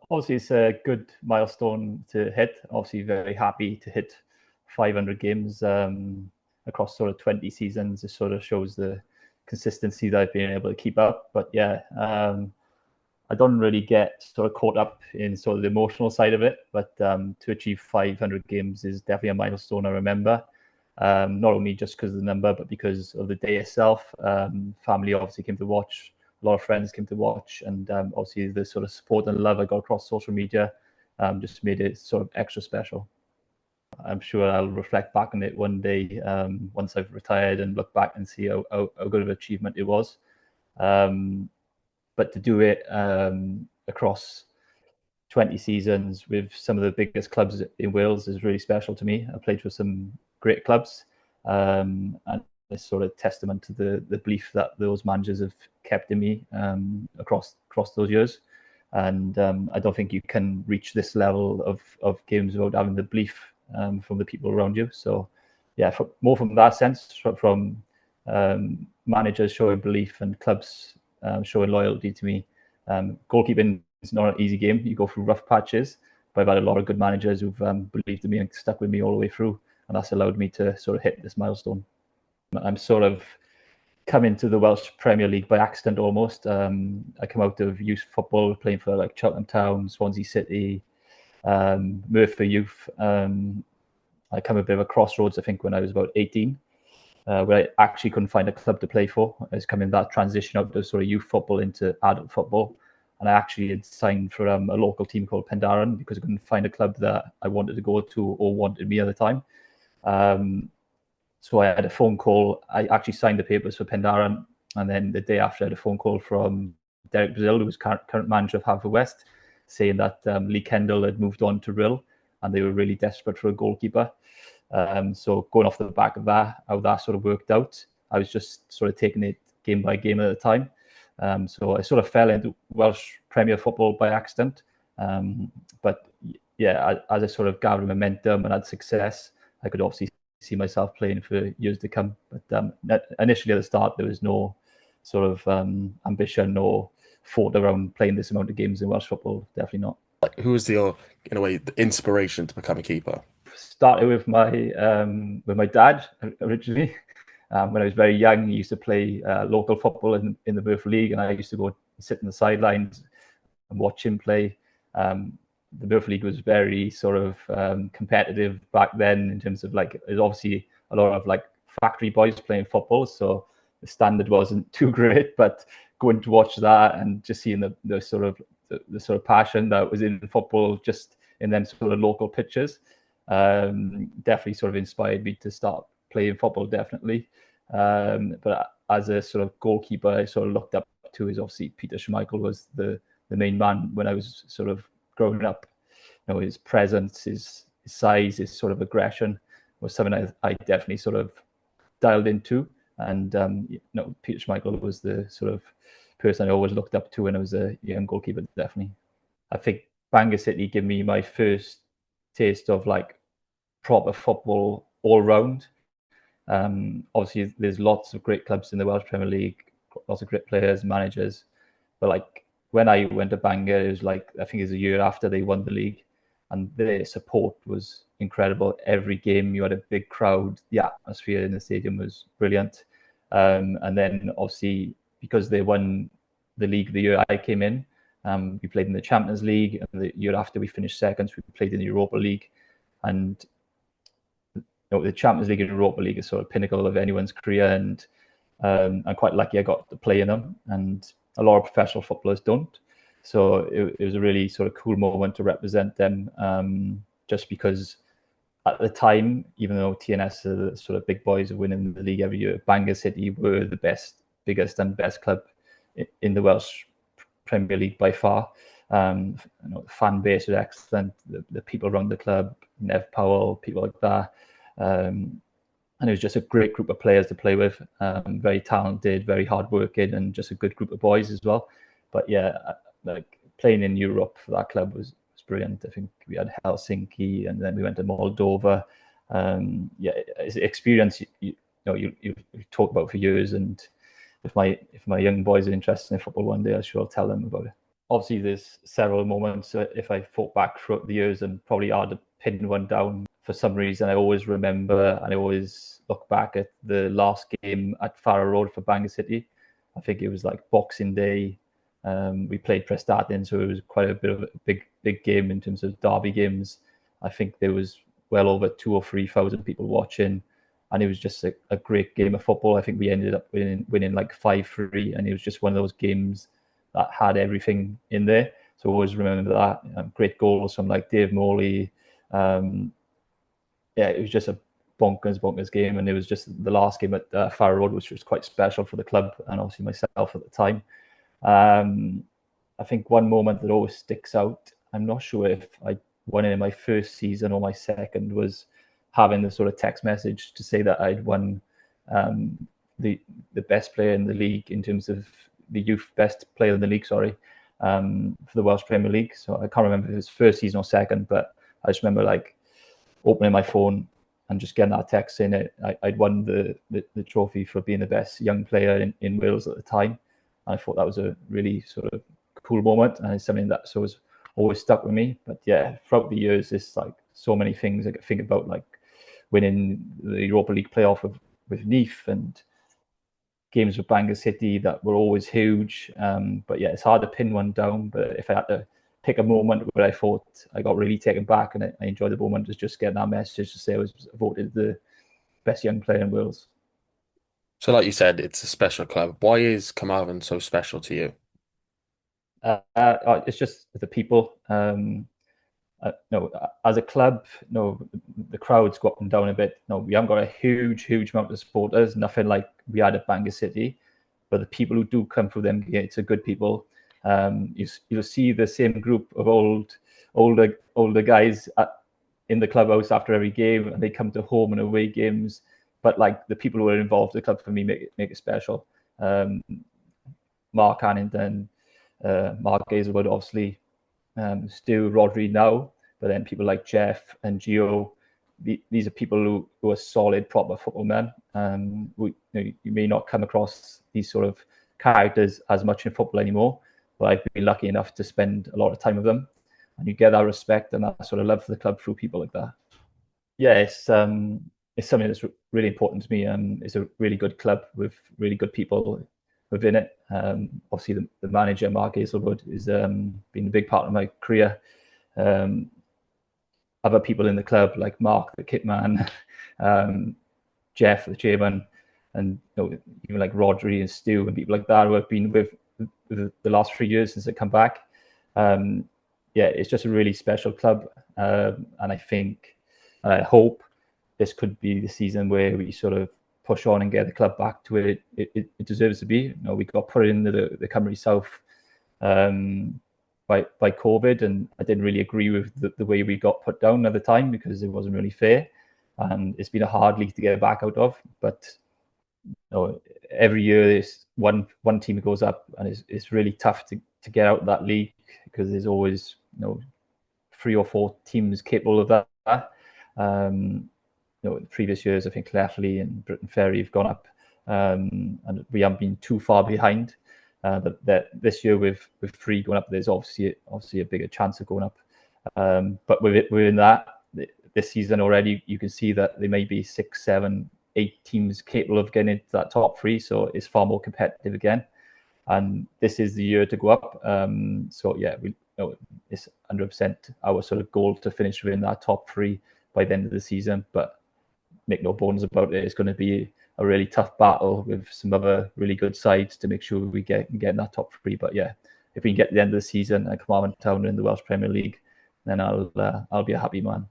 Obviously, it's a good milestone to hit. Obviously, very happy to hit 500 games across sort of 20 seasons. It sort of shows the consistency that I've been able to keep up. But yeah, I don't really get sort of caught up in sort of the emotional side of it. But to achieve 500 games is definitely a milestone I remember. Not only just because of the number, but because of the day itself. Family obviously came to watch. A lot of friends came to watch, and obviously the sort of support and love I got across social media just made it sort of extra special. I'm sure I'll reflect back on it one day once I've retired and look back and see how good of an achievement it was. But to do it across 20 seasons with some of the biggest clubs in Wales is really special to me. I played for some great clubs, and it's sort of testament to the belief that those managers have kept in me across those years. And I don't think you can reach this level of games without having the belief from the people around you. So yeah, more from that sense, from managers showing belief and clubs showing loyalty to me. Goalkeeping is not an easy game. You go through rough patches, but I've had a lot of good managers who've believed in me and stuck with me all the way through, and that's allowed me to sort of hit this milestone. I'm sort of come into the Welsh Premier League by accident almost. I come out of youth football, playing for like Carmarthen Town, Swansea City, Merthyr Youth. I come a bit of a crossroads, I think, when I was about 18, where I actually couldn't find a club to play for. I was coming that transition out of sort of youth football into adult football. And I actually had signed for a local team called Pêl-Droed because I couldn't find a club that I wanted to go to or wanted me at the time. So I had a phone call. I actually signed the papers for Pêl-Droed, and then the day after I had a phone call from Derek Brazil, who was current manager of Haverfordwest, saying that Lee Kendall had moved on to Rhyl, and they were really desperate for a goalkeeper. So going off the back of that, how that sort of worked out, I was just sort of taking it game by game at a time. So I sort of fell into Welsh Premier football by accident. But yeah, as I sort of gathered momentum and had success, I could obviously see myself playing for years to come. But initially at the start, there was no sort of ambition or thought around playing this amount of games in Welsh football. Definitely not. Like, who was your, in a way, the inspiration to become a keeper? Started with my dad originally. When I was very young, he used to play local football in the Merthyr League, and I used to go sit in the sidelines and watch him play. The Merthyr League was very sort of competitive back then in terms of like, there's obviously a lot of like factory boys playing football, so the standard wasn't too great. But going to watch that and just seeing the sort of passion that was in football just in them sort of local pitches definitely sort of inspired me to start playing football, definitely. But as a sort of goalkeeper, I sort of looked up to is obviously Peter Schmeichel was the main man when I was sort of growing up. You know, his presence, his size, his sort of aggression was something I definitely sort of dialed into. And you know, Peter Schmeichel was the sort of person I always looked up to when I was a young goalkeeper, definitely. I think Bangor City gave me my first taste of like proper football all round. Obviously, there's lots of great clubs in the Welsh Premier League, lots of great players, managers. But like when I went to Bangor, it was like, I think it was a year after they won the league, and their support was incredible. Every game you had a big crowd. The atmosphere in the stadium was brilliant. And then obviously because they won the league the year I came in, we played in the Champions League, and the year after we finished seconds, we played in the Europa League. And you know, the Champions League and Europa League is sort of pinnacle of anyone's career, and I'm quite lucky I got to play in them, and a lot of professional footballers don't. So it was a really sort of cool moment to represent them, just because at the time, even though TNS are the sort of big boys of winning the league every year, Bangor City were the biggest and best club in the Welsh Premier League by far. You know, the fan base was excellent. The people around the club, Nev Powell, people like that. And it was just a great group of players to play with. Very talented, very hardworking, and just a good group of boys as well. But yeah, like playing in Europe for that club was brilliant. I think we had Helsinki, and then we went to Moldova. Yeah, it's an experience you talk about for years. And if my young boys are interested in football one day, I'm sure I'll tell them about it. obviously there's several moments if I thought back throughout the years and probably hard to pin one down. For some reason, I always remember and I always look back at the last game at Farrow Road for Bangor City. I think it was like Boxing Day. We played Prestatyn, so it was quite a bit of a big game in terms of derby games. I think there was well over 2,000 or 3,000 people watching, and it was just a great game of football. I think we ended up winning like 5-3, and it was just one of those games that had everything in there. So always remember that. Great goals from like Dave Morley. Yeah, it was just a bonkers game, and it was just the last game at Farrow Road, which was quite special for the club and obviously myself at the time. I think one moment that always sticks out, I'm not sure if I won it in my first season or my second, was having the sort of text message to say that I'd won the best player in the league in terms of the youth best player in the league, for the Welsh Premier League. So I can't remember if it was first season or second, but I just remember like opening my phone and just getting that text saying it. I'd won the trophy for being the best young player in Wales at the time. And I thought that was a really sort of cool moment, and it's something that's always stuck with me. But yeah, throughout the years, there's like so many things I could think about, like winning the Europa League playoff with Neath and games with Bangor City that were always huge. But yeah, it's hard to pin one down. But if I had to pick a moment where I thought I got really taken back and I enjoyed the moment, was just getting that message to say I was voted the best young player in Wales. So, like you said, it's a special club. Why is Carmarthen so special to you? It's just the people. No, as a club, no, the crowds go up and down a bit. No, we haven't got a huge amount of supporters, nothing like we had at Bangor City. But the people who do come through them gates are good people. You'll see the same group of older guys in the clubhouse after every game, and they come to home and away games. But like the people who are involved in the club, for me, make it special. Mark Hannington, Mark Hazelwood, obviously, Stu, Rodri now, but then people like Jeff and Gio. These are people who are solid, proper football men. You may not come across these sort of characters as much in football anymore, but I've been lucky enough to spend a lot of time with them, and you get that respect and that sort of love for the club through people like that. Yeah, it's something that's really important to me. It's a really good club with really good people within it. Obviously, the manager, Mark Hazelwood, has been a big part of my career. Other people in the club like Mark, the kit man, Jeff, the chairman, and even like Rodri and Stu and people like that who I've been with the last 3 years since I come back. Yeah, it's just a really special club, and I think, and I hope this could be the season where we sort of push on and get the club back to where it deserves to be. We got put into the Cymru South by COVID, and I didn't really agree with the way we got put down at the time because it wasn't really fair, and it's been a hard league to get back out of. But every year there's one team goes up, and it's really tough to get out of that league because there's always 3 or 4 teams capable of that. In previous years, I think Clwb and Britain Ferry have gone up, and we haven't been too far behind. But this year with 3 going up, there's obviously a bigger chance of going up. But within that, this season already, you can see that there may be 6, 7, 8 teams capable of getting into that top 3. So it's far more competitive again. And this is the year to go up. So yeah, it's 100% our sort of goal to finish within that top 3 by the end of the season. But make no bones about it, it's going to be a really tough battle with some other really good sides to make sure we get in that top 3. But yeah, if we can get to the end of the season and Carmarthen Town in the Welsh Premier League, then I'll be a happy man.